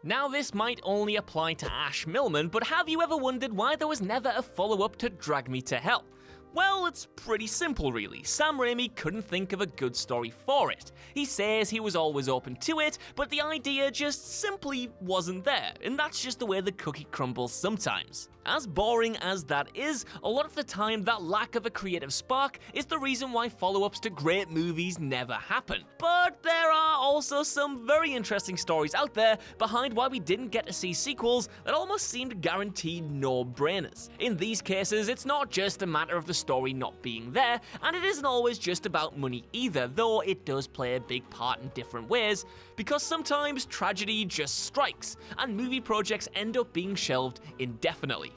Now this might only apply to Ash Millman, but have you ever wondered why there was never a follow-up to Drag Me to Hell? Well, it's pretty simple really. Sam Raimi couldn't think of a good story for it. He says he was always open to it, but the idea just simply wasn't there, and that's just the way the cookie crumbles sometimes. As boring as that is, a lot of the time that lack of a creative spark is the reason why follow-ups to great movies never happen. But there are also some very interesting stories out there behind why we didn't get to see sequels that almost seemed guaranteed no-brainers. In these cases, it's not just a matter of the story not being there, and it isn't always just about money either, though it does play a big part in different ways, because sometimes tragedy just strikes, and movie projects end up being shelved indefinitely.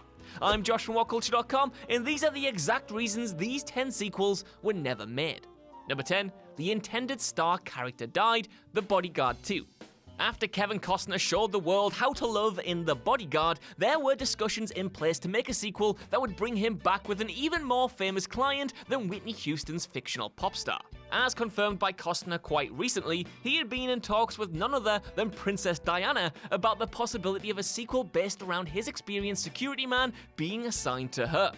I'm Josh from WhatCulture.com, and these are the exact reasons these 10 sequels were never made. Number 10, the intended star character died, The Bodyguard 2. After Kevin Costner showed the world how to love in The Bodyguard, there were discussions in place to make a sequel that would bring him back with an even more famous client than Whitney Houston's fictional pop star. As confirmed by Costner quite recently, he had been in talks with none other than Princess Diana about the possibility of a sequel based around his experienced security man being assigned to her.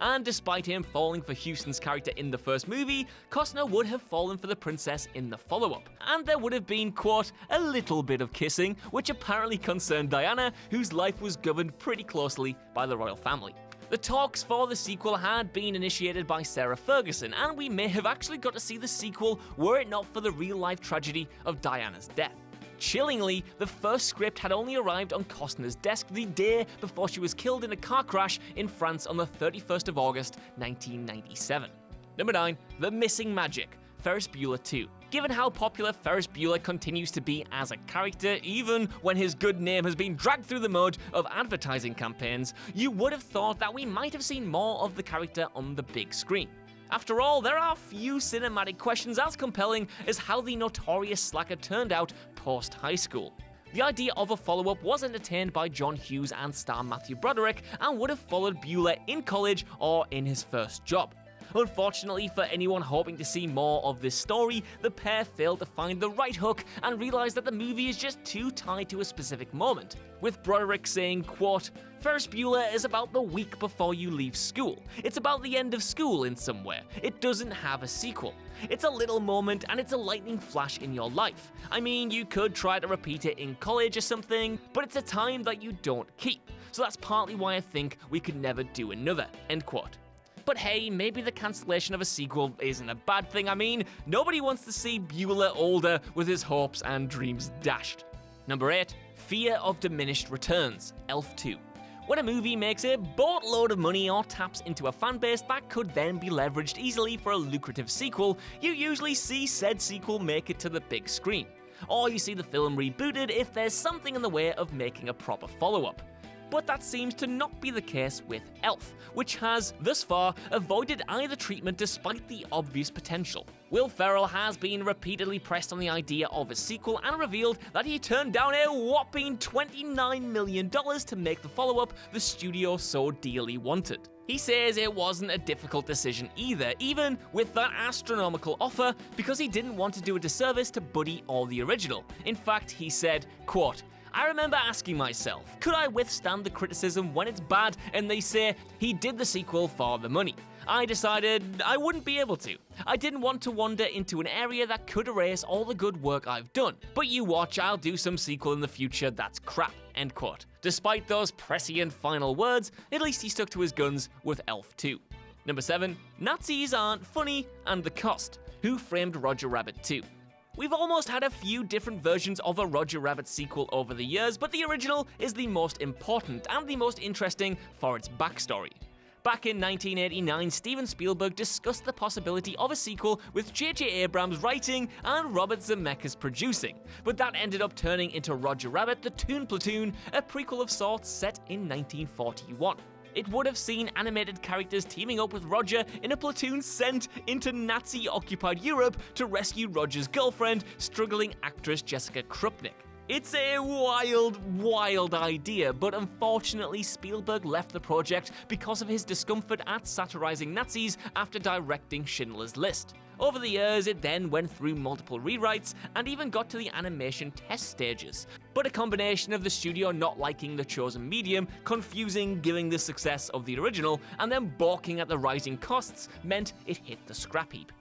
And despite him falling for Houston's character in the first movie, Costner would have fallen for the princess in the follow-up. And there would have been, quote, a little bit of kissing, which apparently concerned Diana, whose life was governed pretty closely by the royal family. The talks for the sequel had been initiated by Sarah Ferguson, and we may have actually got to see the sequel were it not for the real-life tragedy of Diana's death. Chillingly, the first script had only arrived on Costner's desk the day before she was killed in a car crash in France on the 31st of August, 1997. Number 9, The Missing Magic, Ferris Bueller 2. Given how popular Ferris Bueller continues to be as a character, even when his good name has been dragged through the mud of advertising campaigns, you would have thought that we might have seen more of the character on the big screen. After all, there are few cinematic questions as compelling as how the notorious slacker turned out post-high school. The idea of a follow-up was entertained by John Hughes and star Matthew Broderick and would have followed Bueller in college or in his first job. Unfortunately for anyone hoping to see more of this story, the pair failed to find the right hook and realized that the movie is just too tied to a specific moment, with Broderick saying, quote, Ferris Bueller is about the week before you leave school. It's about the end of school in some way. It doesn't have a sequel. It's a little moment and it's a lightning flash in your life. I mean, you could try to repeat it in college or something, but it's a time that you don't keep. So that's partly why I think we could never do another, end quote. But hey, maybe the cancellation of a sequel isn't a bad thing. I mean, nobody wants to see Bueller older with his hopes and dreams dashed. Number 8, Fear of Diminished Returns, Elf 2. When a movie makes a boatload of money or taps into a fanbase that could then be leveraged easily for a lucrative sequel, you usually see said sequel make it to the big screen. Or you see the film rebooted if there's something in the way of making a proper follow-up. But that seems to not be the case with Elf, which has, thus far, avoided either treatment despite the obvious potential. Will Ferrell has been repeatedly pressed on the idea of a sequel and revealed that he turned down a whopping $29 million to make the follow-up the studio so dearly wanted. He says it wasn't a difficult decision either, even with that astronomical offer, because he didn't want to do a disservice to Buddy or the original. In fact, he said, quote, I remember asking myself, could I withstand the criticism when it's bad and they say he did the sequel for the money? I decided I wouldn't be able to. I didn't want to wander into an area that could erase all the good work I've done. But you watch, I'll do some sequel in the future that's crap, end quote. Despite those prescient final words, at least he stuck to his guns with Elf 2. Number 7, Nazis Aren't Funny and The Cost, Who Framed Roger Rabbit 2. We've almost had a few different versions of a Roger Rabbit sequel over the years, but the original is the most important and the most interesting for its backstory. Back in 1989, Steven Spielberg discussed the possibility of a sequel with J.J. Abrams writing and Robert Zemeckis producing, but that ended up turning into Roger Rabbit: The Toon Platoon, a prequel of sorts set in 1941. It would have seen animated characters teaming up with Roger in a platoon sent into Nazi-occupied Europe to rescue Roger's girlfriend, struggling actress Jessica Krupnik. It's a wild idea, but unfortunately Spielberg left the project because of his discomfort at satirizing Nazis after directing Schindler's List. Over the years, it then went through multiple rewrites and even got to the animation test stages. But a combination of the studio not liking the chosen medium, confusing given the success of the original, and then balking at the rising costs meant it hit the scrap heap.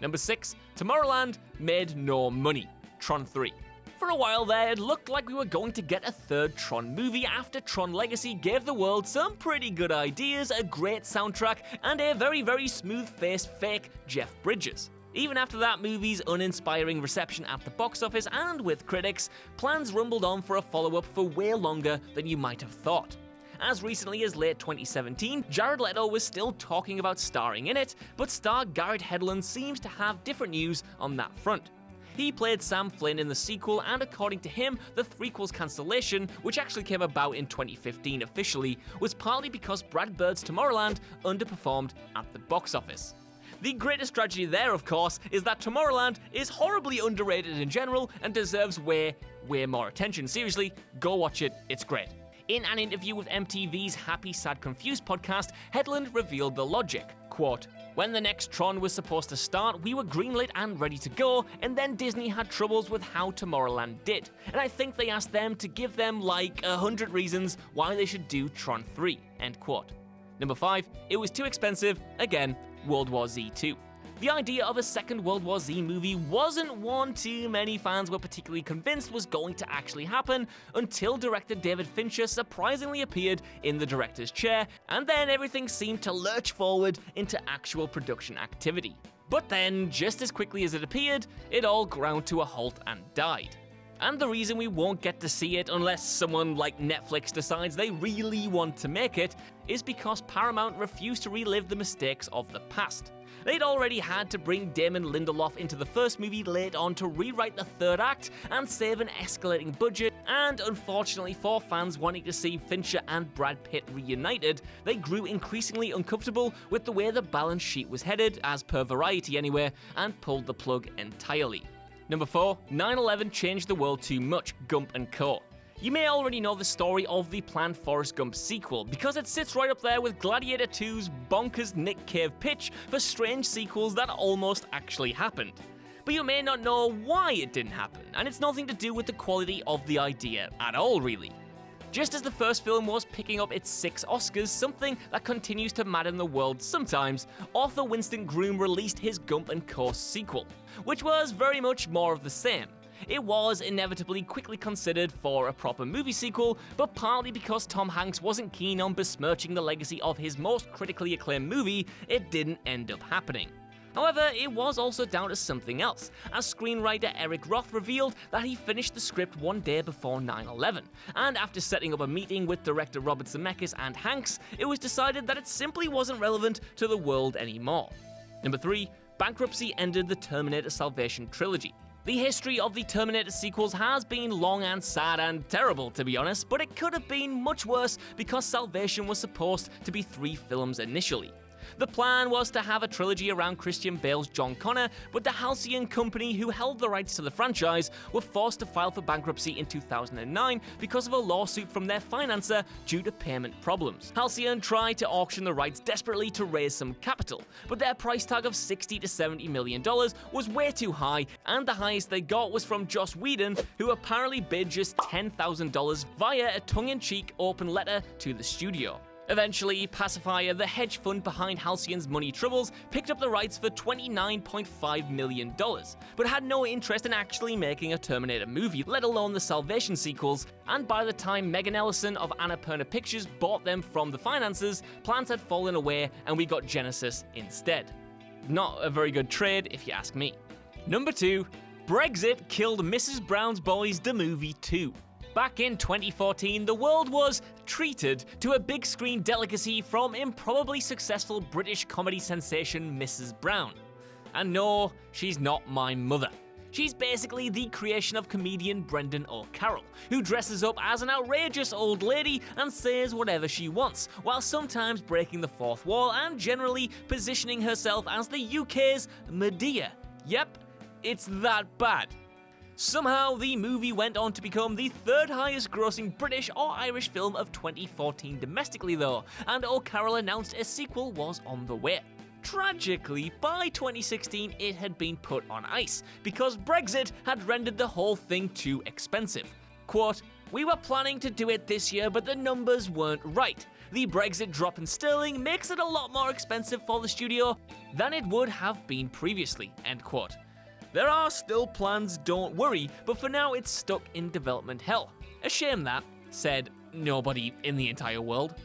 Number 6, Tomorrowland made no money. Tron 3. For a while there, it looked like we were going to get a third Tron movie after Tron Legacy gave the world some pretty good ideas, a great soundtrack, and a very smooth-faced fake Jeff Bridges. Even after that movie's uninspiring reception at the box office and with critics, plans rumbled on for a follow-up for way longer than you might have thought. As recently as late 2017, Jared Leto was still talking about starring in it, but star Garrett Hedlund seems to have different news on that front. He played Sam Flynn in the sequel, and according to him, the threequel's cancellation, which actually came about in 2015 officially, was partly because Brad Bird's Tomorrowland underperformed at the box office. The greatest tragedy there, of course, is that Tomorrowland is horribly underrated in general and deserves way more attention. Seriously, go watch it, it's great. In an interview with MTV's Happy Sad Confused podcast, Hedlund revealed the logic. Quote, "When the next Tron was supposed to start, we were greenlit and ready to go, and then Disney had troubles with how Tomorrowland did. And I think they asked them to give them like 100 reasons why they should do Tron 3, end quote. Number 5, it was too expensive, again, World War Z 2. The idea of a second World War Z movie wasn't one too many fans were particularly convinced was going to actually happen until director David Fincher surprisingly appeared in the director's chair, and then everything seemed to lurch forward into actual production activity. But then, just as quickly as it appeared, it all ground to a halt and died. And the reason we won't get to see it unless someone like Netflix decides they really want to make it is because Paramount refused to relive the mistakes of the past. They'd already had to bring Damon Lindelof into the first movie late on to rewrite the third act and save an escalating budget, and unfortunately for fans wanting to see Fincher and Brad Pitt reunited, they grew increasingly uncomfortable with the way the balance sheet was headed, as per Variety anyway, and pulled the plug entirely. Number 4, 9/11 changed the world too much, Gump & Co. You may already know the story of the planned Forrest Gump sequel, because it sits right up there with Gladiator 2's bonkers Nick Cave pitch for strange sequels that almost actually happened. But you may not know why it didn't happen, and it's nothing to do with the quality of the idea at all, really. Just as the first film was picking up its 6 Oscars, something that continues to madden the world sometimes, author Winston Groom released his Gump & Co. sequel, which was very much more of the same. It was inevitably quickly considered for a proper movie sequel, but partly because Tom Hanks wasn't keen on besmirching the legacy of his most critically acclaimed movie, it didn't end up happening. However, it was also down to something else, as screenwriter Eric Roth revealed that he finished the script one day before 9/11, and after setting up a meeting with director Robert Zemeckis and Hanks, it was decided that it simply wasn't relevant to the world anymore. Number 3, bankruptcy ended the Terminator Salvation trilogy. The history of the Terminator sequels has been long and sad and terrible, to be honest, but it could have been much worse because Salvation was supposed to be 3 films initially. The plan was to have a trilogy around Christian Bale's John Connor, but the Halcyon Company, who held the rights to the franchise, were forced to file for bankruptcy in 2009 because of a lawsuit from their financer due to payment problems. Halcyon tried to auction the rights desperately to raise some capital, but their price tag of $60 to $70 million was way too high, and the highest they got was from Joss Whedon, who apparently bid just $10,000 via a tongue-in-cheek open letter to the studio. Eventually, Pacifier, the hedge fund behind Halcyon's money troubles, picked up the rights for $29.5 million, but had no interest in actually making a Terminator movie, let alone the Salvation sequels, and by the time Megan Ellison of Annapurna Pictures bought them from the financiers, plans had fallen away and we got Genesis instead. Not a very good trade, if you ask me. Number 2, Brexit killed Mrs. Brown's Boys the Movie 2. Back in 2014, the world was treated to a big screen delicacy from improbably successful British comedy sensation Mrs. Brown. And no, she's not my mother. She's basically the creation of comedian Brendan O'Carroll, who dresses up as an outrageous old lady and says whatever she wants, while sometimes breaking the fourth wall and generally positioning herself as the UK's Medea. Yep, it's that bad. Somehow, the movie went on to become the 3rd highest grossing British or Irish film of 2014 domestically though, and O'Carroll announced a sequel was on the way. Tragically, by 2016 it had been put on ice because Brexit had rendered the whole thing too expensive. Quote, "We were planning to do it this year, but the numbers weren't right. The Brexit drop in sterling makes it a lot more expensive for the studio than it would have been previously." End quote. There are still plans, don't worry, but for now it's stuck in development hell. A shame that, said nobody in the entire world.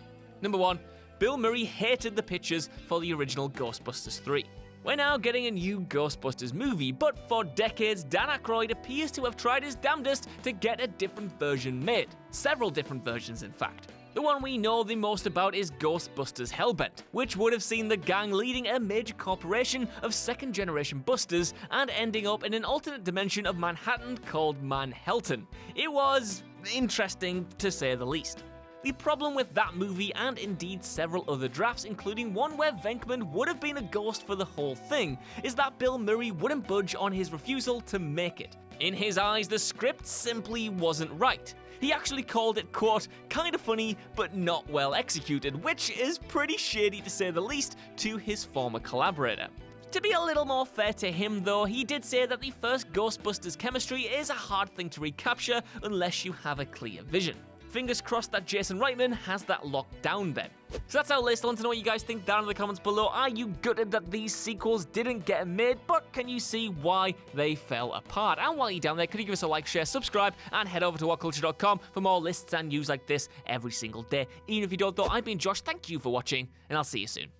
Number 1. Bill Murray hated the pictures for the original Ghostbusters 3. We're now getting a new Ghostbusters movie, but for decades Dan Aykroyd appears to have tried his damnedest to get a different version made. Several different versions, in fact. The one we know the most about is Ghostbusters Hellbent, which would have seen the gang leading a major corporation of second-generation busters and ending up in an alternate dimension of Manhattan called Manhelton. It was interesting, to say the least. The problem with that movie, and indeed several other drafts, including one where Venkman would have been a ghost for the whole thing, is that Bill Murray wouldn't budge on his refusal to make it. In his eyes, the script simply wasn't right. He actually called it, quote, "kinda funny, but not well executed," which is pretty shady to say the least to his former collaborator. To be a little more fair to him though, he did say that the first Ghostbusters chemistry is a hard thing to recapture unless you have a clear vision. Fingers crossed that Jason Reitman has that locked down then. So that's our list. I want to know what you guys think down in the comments below. Are you gutted that these sequels didn't get made, but can you see why they fell apart? And while you're down there, could you give us a like, share, subscribe, and head over to whatculture.com for more lists and news like this every single day. Even if you don't though, I've been Josh, thank you for watching, and I'll see you soon.